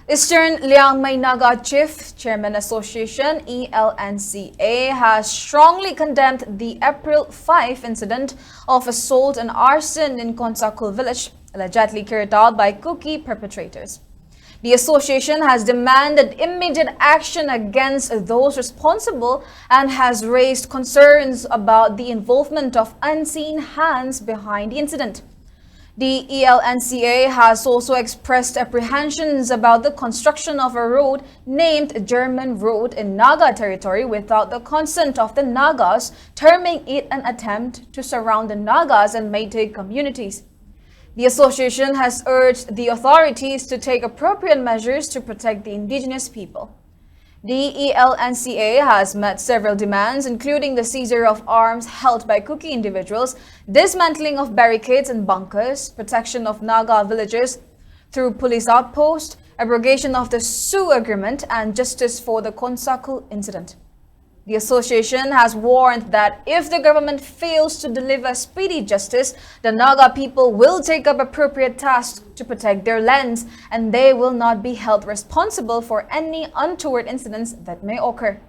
Eastern Liangmay Naga Chief Chairman Association ELNCA has strongly condemned the April 5 incident of assault and arson in Konsakhul village, allegedly carried out by Kukis perpetrators. The association has demanded immediate action against those responsible and has raised concerns about the involvement of unseen hands behind the incident. The ELNCA has also expressed apprehensions about the construction of a road named German Road in Naga territory without the consent of the Nagas, terming it an attempt to surround the Nagas and Meitei communities. The association has urged the authorities to take appropriate measures to protect the indigenous people. The ELNCA has met several demands, including the seizure of arms held by Kukis individuals, dismantling of barricades and bunkers, protection of Naga villages through police outpost, abrogation of the Sioux agreement, and justice for the Konsakhul incident. The association has warned that if the government fails to deliver speedy justice, the Naga people will take up appropriate tasks to protect their lands, and they will not be held responsible for any untoward incidents that may occur.